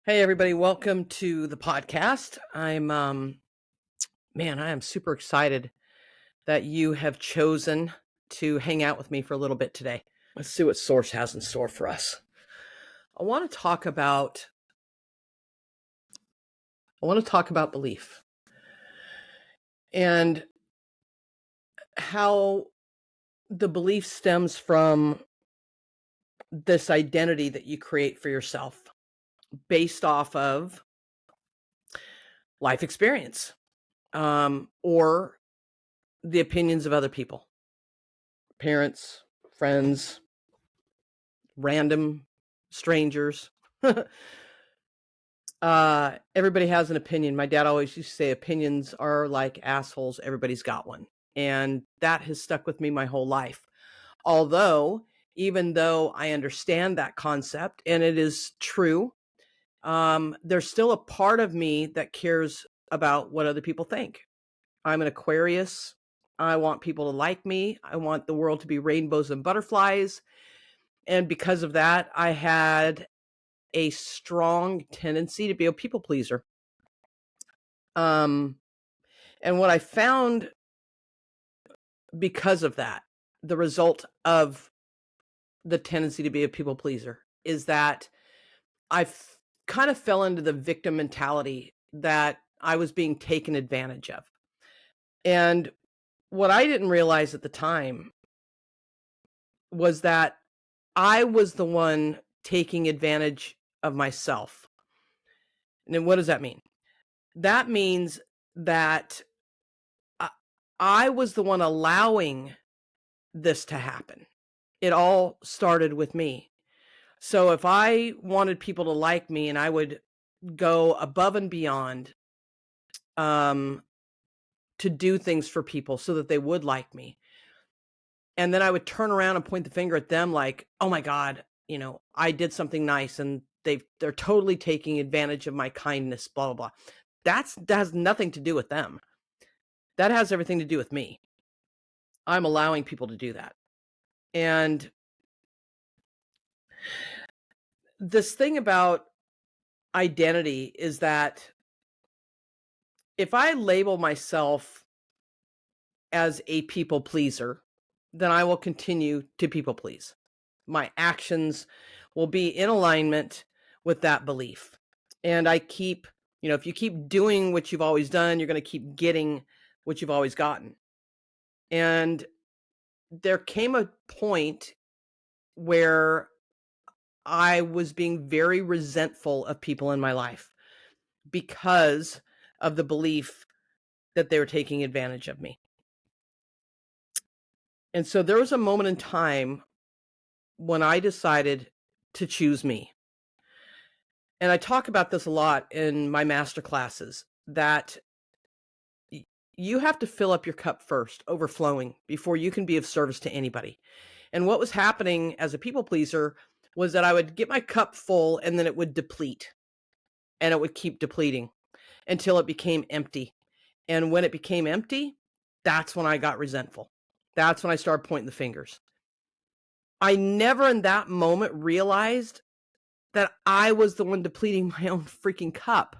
Hey everybody, welcome to the podcast. I am super excited that you have chosen to hang out with me for a little bit today. Let's see what Source has in store for us. I want to talk about belief and how the belief stems from this identity that you create for yourself based off of life experience, or the opinions of other people, parents, friends, random strangers. Everybody has an opinion. My dad always used to say opinions are like assholes. Everybody's got one. And that has stuck with me my whole life. Although, even though I understand that concept and it is true, there's still a part of me that cares about what other people think. I'm an Aquarius. I want people to like me. I want the world to be rainbows and butterflies. And because of that, I had a strong tendency to be a people pleaser. And what I found because of that, the result of the tendency to be a people pleaser, is that I kind of fell into the victim mentality that I was being taken advantage of. And what I didn't realize at the time was that I was the one taking advantage of myself. And then what does that mean? That means that I was the one allowing this to happen. It all started with me. So if I wanted people to like me and I would go above and beyond to do things for people so that they would like me. And then I would turn around and point the finger at them like, oh my God, I did something nice and they're totally taking advantage of my kindness, blah, blah, blah. That has nothing to do with them. That has everything to do with me. I'm allowing people to do that. And this thing about identity is that if I label myself as a people pleaser, then I will continue to people please. My actions will be in alignment with that belief. And if you keep doing what you've always done, you're going to keep getting what you've always gotten. And there came a point where I was being very resentful of people in my life because of the belief that they were taking advantage of me. And so there was a moment in time when I decided to choose me. And I talk about this a lot in my master classes, that you have to fill up your cup first, overflowing, before you can be of service to anybody. And what was happening as a people pleaser was that I would get my cup full and then it would deplete, and it would keep depleting until it became empty. And when it became empty, that's when I got resentful. That's when I started pointing the fingers. I never in that moment realized that I was the one depleting my own freaking cup.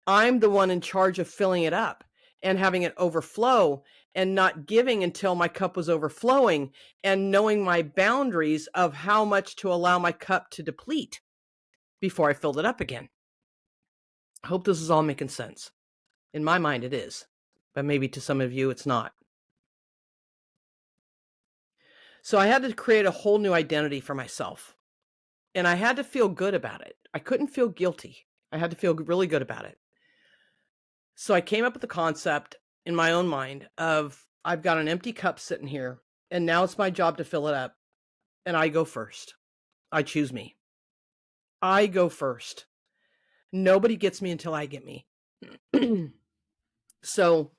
I'm the one in charge of filling it up and having it overflow and not giving until my cup was overflowing, and knowing my boundaries of how much to allow my cup to deplete before I filled it up again. I hope this is all making sense. In my mind, it is, but maybe to some of you, it's not. So I had to create a whole new identity for myself, and I had to feel good about it. I couldn't feel guilty. I had to feel really good about it. So I came up with the concept in my own mind of, I've got an empty cup sitting here, and now it's my job to fill it up. And I go first. I choose me. I go first. Nobody gets me until I get me. So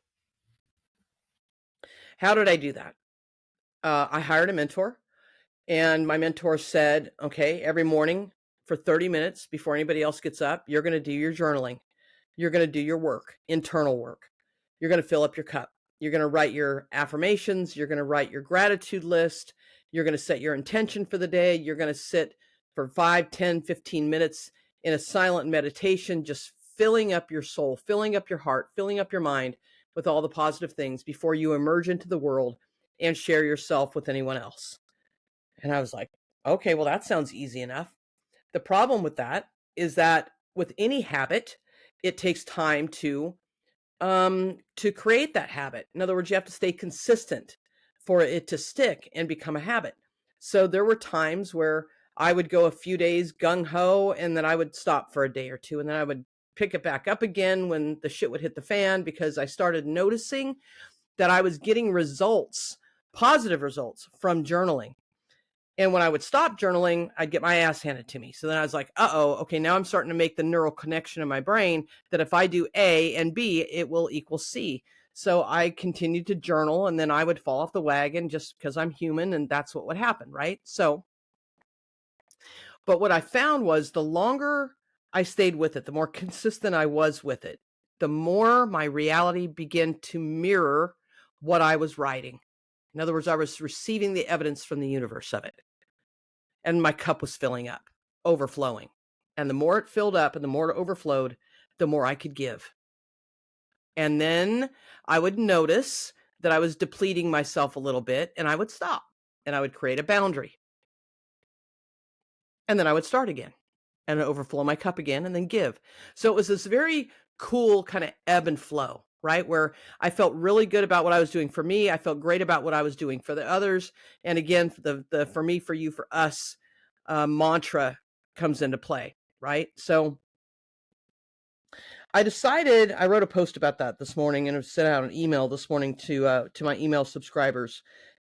how did I do that? I hired a mentor, and my mentor said, okay, every morning for 30 minutes before anybody else gets up, you're going to do your journaling. You're going to do your work, internal work. You're going to fill up your cup. You're going to write your affirmations. You're going to write your gratitude list. You're going to set your intention for the day. You're going to sit for 5, 10, 15 minutes in a silent meditation, just filling up your soul, filling up your heart, filling up your mind with all the positive things before you emerge into the world and share yourself with anyone else. And I was like, okay, well, that sounds easy enough. The problem with that is that with any habit, it takes time to create that habit. In other words, you have to stay consistent for it to stick and become a habit. So there were times where I would go a few days gung ho, and then I would stop for a day or two, and then I would pick it back up again when the shit would hit the fan, because I started noticing that I was getting results, positive results from journaling. And when I would stop journaling, I'd get my ass handed to me. So then I was like, okay, now I'm starting to make the neural connection in my brain that if I do A and B, it will equal C. So I continued to journal, and then I would fall off the wagon just because I'm human, and that's what would happen, right? But what I found was the longer I stayed with it, the more consistent I was with it, the more my reality began to mirror what I was writing. In other words, I was receiving the evidence from the universe of it. And my cup was filling up, overflowing. And the more it filled up and the more it overflowed, the more I could give. And then I would notice that I was depleting myself a little bit, and I would stop, and I would create a boundary. And then I would start again and overflow my cup again and then give. So it was this very cool kind of ebb and flow, right? Where I felt really good about what I was doing for me. I felt great about what I was doing for the others. And again, the for me, for you, for us mantra comes into play, right? So I decided, I wrote a post about that this morning, and I sent out an email this morning to my email subscribers.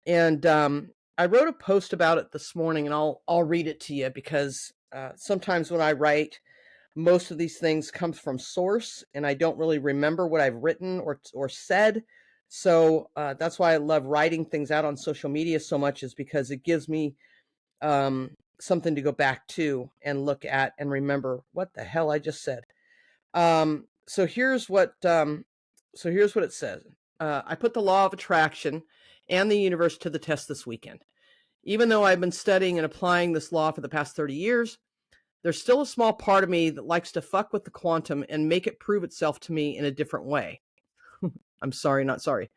And I wrote a post about it this morning, and I'll read it to you, because sometimes when I write, most of these things comes from source, and I don't really remember what I've written or said. So that's why I love writing things out on social media so much, is because it gives me something to go back to and look at and remember what the hell I just said. So here's what it says. I put the law of attraction and the universe to the test this weekend. Even though I've been studying and applying this law for the past 30 years, there's still a small part of me that likes to fuck with the quantum and make it prove itself to me in a different way. I'm sorry, not sorry.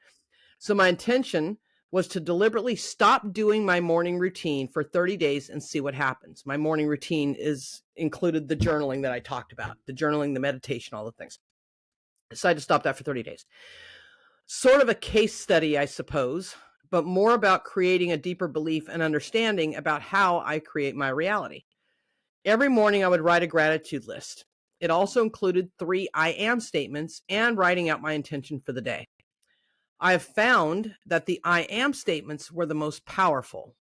So my intention was to deliberately stop doing my morning routine for 30 days and see what happens. My morning routine included the journaling that I talked about, the journaling, the meditation, all the things. I decided to stop that for 30 days. Sort of a case study, I suppose, but more about creating a deeper belief and understanding about how I create my reality. Every morning I would write a gratitude list. It also included 3 I am statements and writing out my intention for the day. I have found that the I am statements were the most powerful.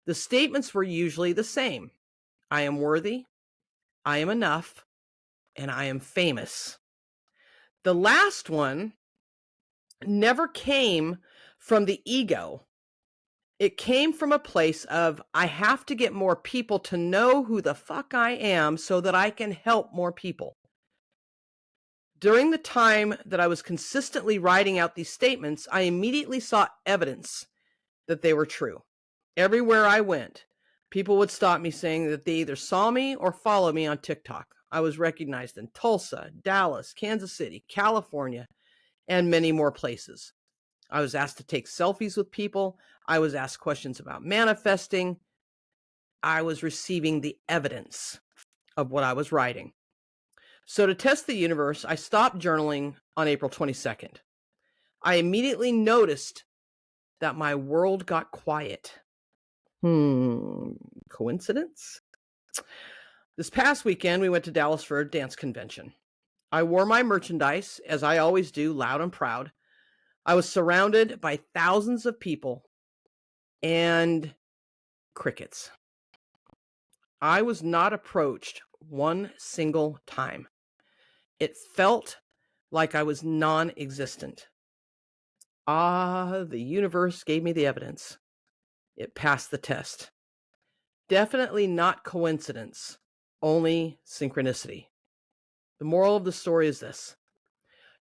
The statements were usually the same. I am worthy, I am enough, and I am famous. The last one never came from the ego. It came from a place of, I have to get more people to know who the fuck I am so that I can help more people. During the time that I was consistently writing out these statements, I immediately saw evidence that they were true. Everywhere I went, people would stop me saying that they either saw me or followed me on TikTok. I was recognized in Tulsa, Dallas, Kansas City, California, and many more places. I was asked to take selfies with people. I was asked questions about manifesting. I was receiving the evidence of what I was writing. So to test the universe, I stopped journaling on April 22nd. I immediately noticed that my world got quiet. Coincidence? This past weekend, we went to Dallas for a dance convention. I wore my merchandise, as I always do, loud and proud. I was surrounded by thousands of people and crickets. I was not approached one single time. It felt like I was non-existent. The universe gave me the evidence. It passed the test. Definitely not coincidence, only synchronicity. The moral of the story is this: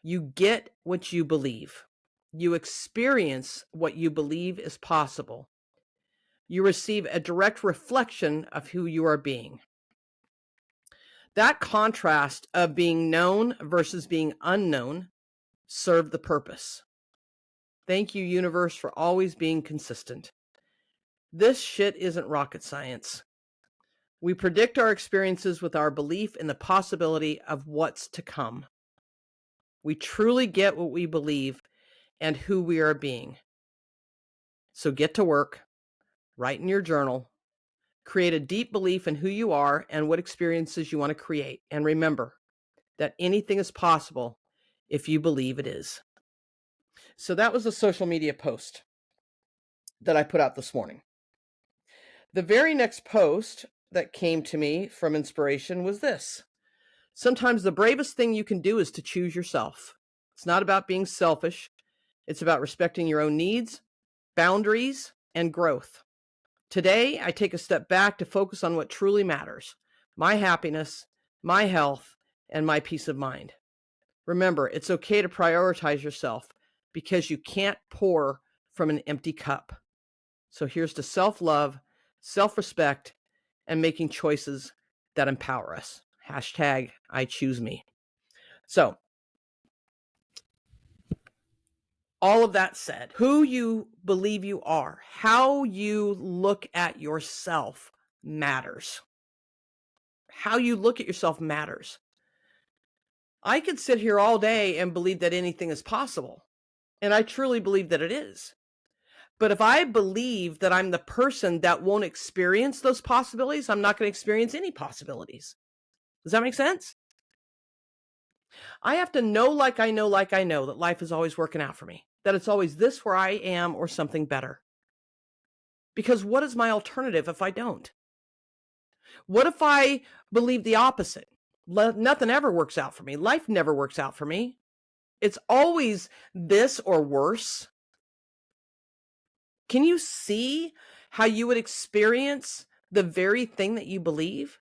you get what you believe. You experience what you believe is possible. You receive a direct reflection of who you are being. That contrast of being known versus being unknown served the purpose. Thank you, universe, for always being consistent. This shit isn't rocket science. We predict our experiences with our belief in the possibility of what's to come. We truly get what we believe and who we are being. So get to work, write in your journal, create a deep belief in who you are and what experiences you want to create. And remember that anything is possible if you believe it is. So that was a social media post that I put out this morning. The very next post that came to me from inspiration was this. Sometimes the bravest thing you can do is to choose yourself. It's not about being selfish. It's about respecting your own needs, boundaries, and growth. Today, I take a step back to focus on what truly matters: my happiness, my health, and my peace of mind. Remember, it's okay to prioritize yourself because you can't pour from an empty cup. So here's to self-love, self-respect, and making choices that empower us. Hashtag I choose me. So all of that said, who you believe you are, how you look at yourself matters. How you look at yourself matters. I could sit here all day and believe that anything is possible, and I truly believe that it is. But if I believe that I'm the person that won't experience those possibilities, I'm not going to experience any possibilities. Does that make sense? I have to know like I know that life is always working out for me, that it's always this where I am or something better. Because what is my alternative if I don't? What if I believe the opposite? Nothing ever works out for me. Life never works out for me. It's always this or worse. Can you see how you would experience the very thing that you believe?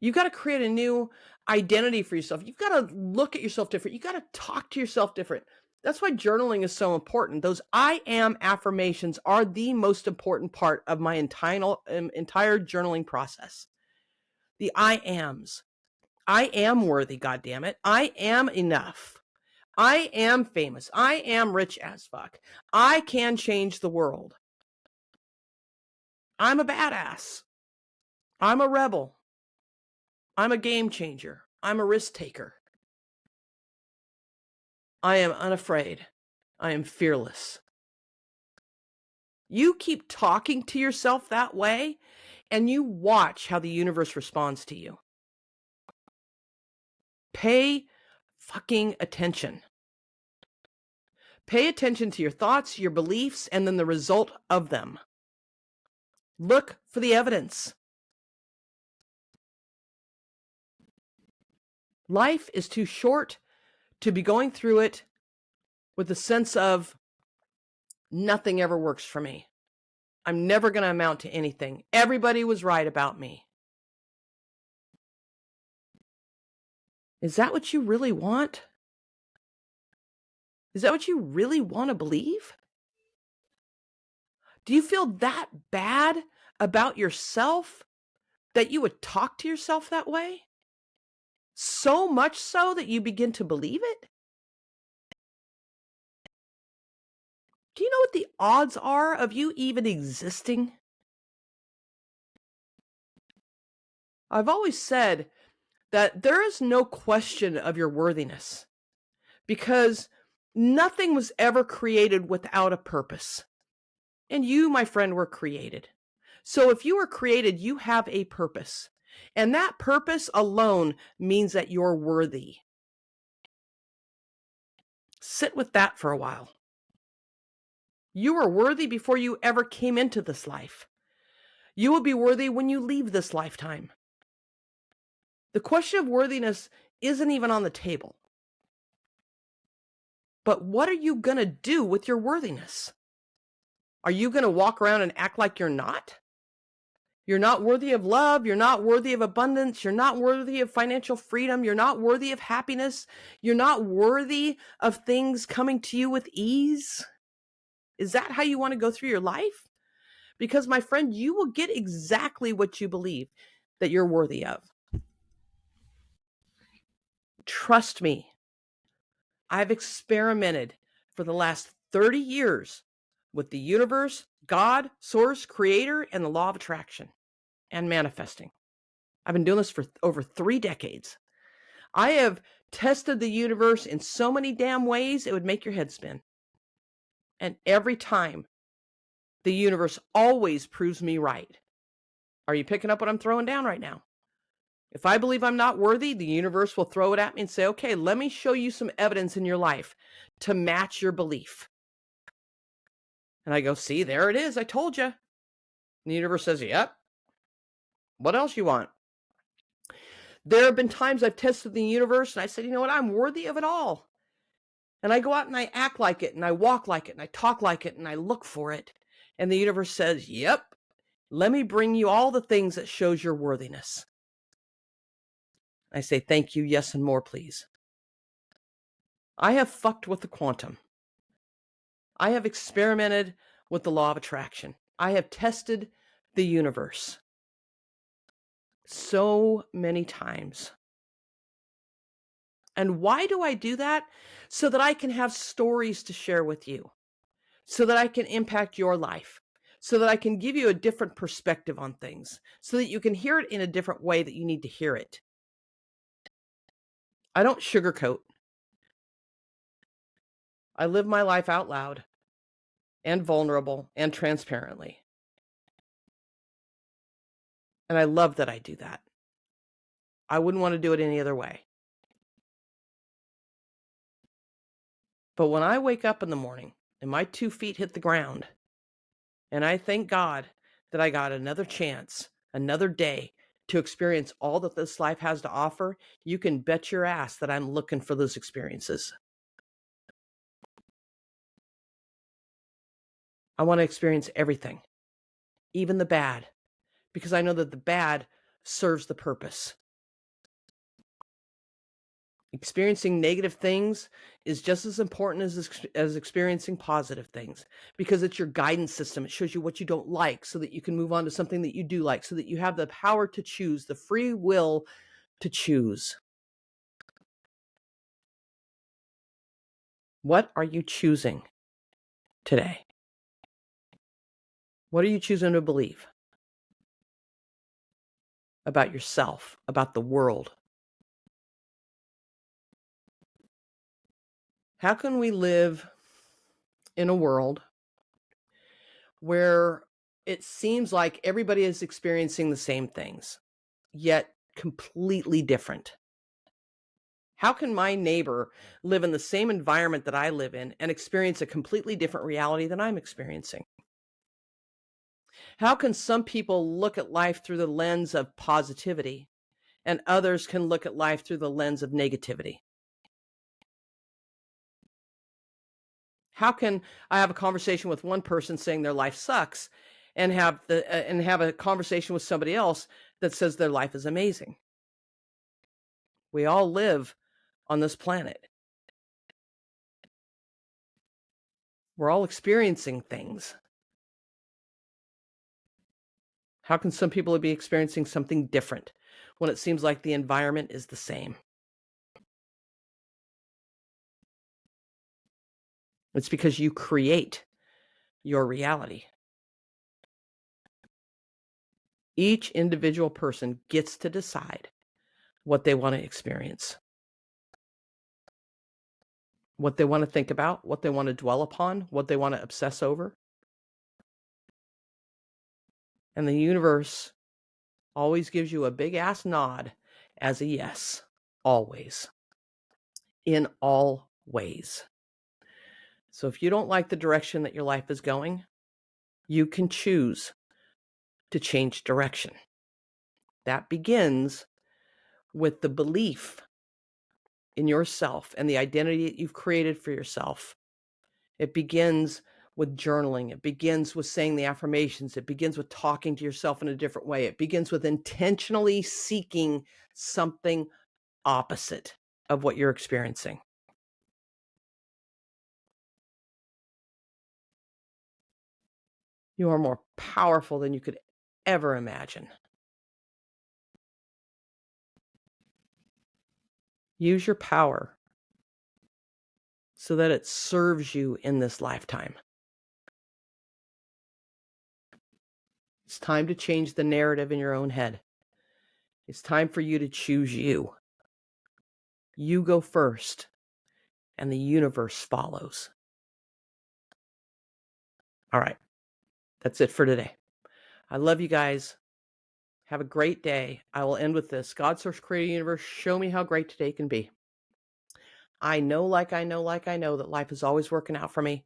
You've got to create a new identity for yourself. You've got to look at yourself different. You've got to talk to yourself different. That's why journaling is so important. Those I am affirmations are the most important part of my entire journaling process. The I ams. I am worthy, goddammit. I am enough. I am famous. I am rich as fuck. I can change the world. I'm a badass. I'm a rebel. I'm a game changer. I'm a risk taker. I am unafraid. I am fearless. You keep talking to yourself that way, and you watch how the universe responds to you. Pay fucking attention. Pay attention to your thoughts, your beliefs, and then the result of them. Look for the evidence. Life is too short to be going through it with a sense of nothing ever works for me. I'm never going to amount to anything. Everybody was right about me. Is that what you really want? Is that what you really want to believe? Do you feel that bad about yourself that you would talk to yourself that way? So much so that you begin to believe it? Do you know what the odds are of you even existing? I've always said that there is no question of your worthiness because nothing was ever created without a purpose. And you, my friend, were created. So if you were created, you have a purpose. And that purpose alone means that you're worthy. Sit with that for a while. You were worthy before you ever came into this life. You will be worthy when you leave this lifetime. The question of worthiness isn't even on the table. But what are you going to do with your worthiness? Are you going to walk around and act like you're not? You're not worthy of love. You're not worthy of abundance. You're not worthy of financial freedom. You're not worthy of happiness. You're not worthy of things coming to you with ease. Is that how you want to go through your life? Because, my friend, you will get exactly what you believe. that you're worthy of. Trust me, I've experimented for the last 30 years with the universe, God, source, creator, and the law of attraction and manifesting. I've been doing this for over 3 decades. I have tested the universe in so many damn ways, it would make your head spin. And every time, the universe always proves me right. Are you picking up what I'm throwing down right now? If I believe I'm not worthy, the universe will throw it at me and say, okay, let me show you some evidence in your life to match your belief. And I go, see, there it is. I told you. And the universe says, yep. What else you want? There have been times I've tested the universe and I said, you know what? I'm worthy of it all. And I go out and I act like it and I walk like it and I talk like it and I look for it. And the universe says, yep, let me bring you all the things that shows your worthiness. I say, thank you, yes, and more, please. I have fucked with the quantum. I have experimented with the law of attraction. I have tested the universe so many times. And why do I do that? So that I can have stories to share with you, so that I can impact your life, so that I can give you a different perspective on things, so that you can hear it in a different way that you need to hear it. I don't sugarcoat. I live my life out loud and vulnerable and transparently. And I love that I do that. I wouldn't want to do it any other way. But when I wake up in the morning and my 2 feet hit the ground, and I thank God that I got another chance, another day to experience all that this life has to offer, you can bet your ass that I'm looking for those experiences. I want to experience everything, even the bad, because I know that the bad serves the purpose. Experiencing negative things is just as important as experiencing positive things, because it's your guidance system. It shows you what you don't like so that you can move on to something that you do like, so that you have the power to choose, the free will to choose. What are you choosing today? What are you choosing to believe about yourself, about the world? How can we live in a world where it seems like everybody is experiencing the same things, yet completely different? How can my neighbor live in the same environment that I live in and experience a completely different reality than I'm experiencing? How can some people look at life through the lens of positivity and others can look at life through the lens of negativity? How can I have a conversation with one person saying their life sucks and have a conversation with somebody else that says their life is amazing? We all live on this planet. We're all experiencing things. How can some people be experiencing something different when it seems like the environment is the same? It's because you create your reality. Each individual person gets to decide what they want to experience, what they want to think about, what they want to dwell upon, what they want to obsess over. And the universe always gives you a big ass nod as a yes, always, in all ways. So if you don't like the direction that your life is going, you can choose to change direction. That begins with the belief in yourself and the identity that you've created for yourself. It begins with journaling. It begins with saying the affirmations. It begins with talking to yourself in a different way. It begins with intentionally seeking something opposite of what you're experiencing. You are more powerful than you could ever imagine. Use your power so that it serves you in this lifetime. It's time to change the narrative in your own head. It's time for you to choose you. You go first, and the universe follows. All right. That's it for today. I love you guys. Have a great day. I will end with this. God, source, creator, universe, show me how great today can be. I know that life is always working out for me,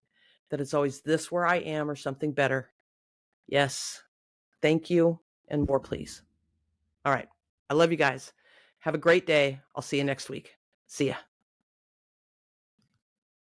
that it's always this where I am or something better. Yes. Thank you. And more, please. All right. I love you guys. Have a great day. I'll see you next week. See ya.